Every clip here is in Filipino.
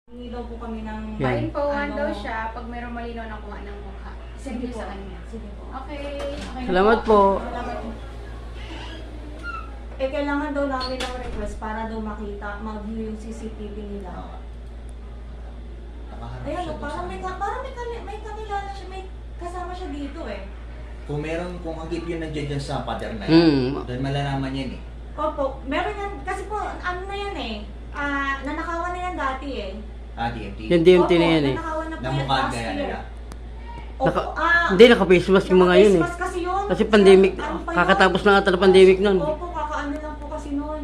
Hindi daw po kami ng... Yan. Pa-infoan daw siya pag mayroong malinaw na kuha ng mukha. Send Sige niyo po. sa kanya. Sige po. Okay. Okay na Salamat po. Salamat po. Eh, kailangan daw namin ng request para daw makita, mag-view yung CCTV nila. Nakaharap Ayan, siya oh, doon parang sa may, amin. may kakilala siya, may kasama siya dito eh. Kung hagip yun nandiyan dyan sa pader na yan, doon malalaman yan eh. Opo, meron yan, kasi po, ano na yan eh, nanakawan na yan dati eh. DMT. Yung DMT na Opo, yan eh. nanakawan na po yan Namukhaan last kaya year. nila. Opo, Hindi, naka-face mask yung mga yun eh. naka-face mask kasi yun. Kasi pandemic, Ano pa yun? kakatapos na ata ng pandemic nun. Opo, kakaano lang po kasi noon.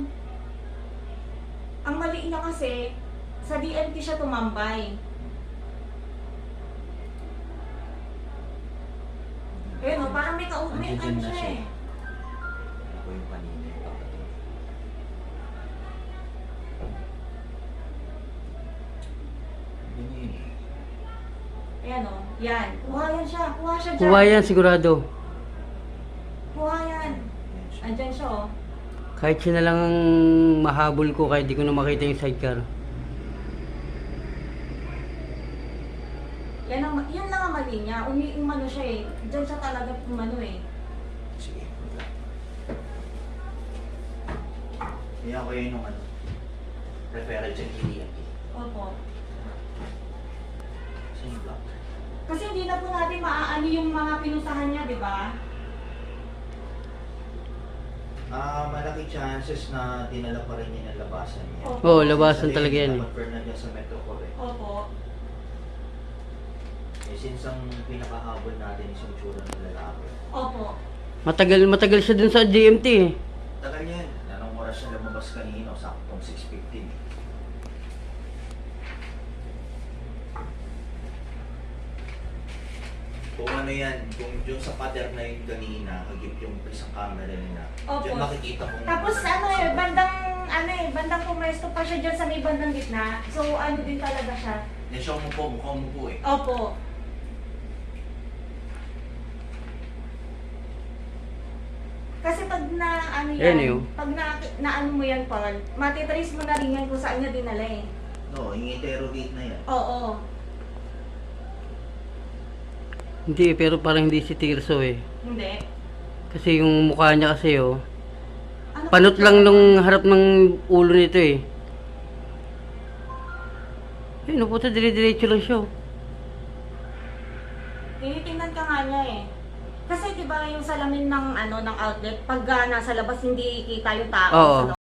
Ang mali niya kasi, sa DMT siya tumambay. Ayun o, parang may Nandiyan ano na siya siya eh. eh. Ako yung kanina yung kapatid. Yun yun eh. Ayan o, yan. Kuha yan siya, kuha siya dyan. Kuha yan sigurado. Kuha yan. Yan siya. Andyan siya o. Kahit siya na lang ang mahabol ko, kahit di ko na makita yung sidecar. Yan lang ang mali niya. Umano siya eh. Diyan siya talaga umano eh. Sige, wait lang. Kaya ko yun yung ano, referral dyan DMT. Opo. Saan yung block? Kasi hindi na po natin maaano yung mga pinusahan niya, di ba? Malaki chances na dinala pa rin niya ng labasan niya. Opo. Oo, labasan talaga yan eh. Napag-burn na niya sa Metro Core. Opo. Eh, since ang pinakahabol natin is yung tsura ng lalaki. Opo. Matagal siya dun sa DMT eh. Tagal yan. Anong oras siya lumabas kanino? Saktong 6:15. Kung ano yan, kung yung sa pader na yung kanina, hagip yung isang camera nila. Opo. Diyan makikita kung... Tapos bandang pumesto pa siya dyan sa may bandang gitna. So ano din talaga siya. Yan siya mukhang umupo eh. Opo. Kasi pag na ano Yan yan, yun. pag na ano mo yan Paul, matitrace mo na rin yan kung saan niya dinala eh. No, yung interrogate na yan. Oo. Hindi, pero parang hindi si Tirso eh. Hindi. Kasi yung mukha niya kasi oh, Ano panot lang nung harap ng ulo nito eh. Eh, napunta dire-diretso lang siya oh. Tinitingnan ka nga niya eh. Kasi 'di ba yung salamin ng ng outlet pag nasa labas hindi kita yung tao Oo. sa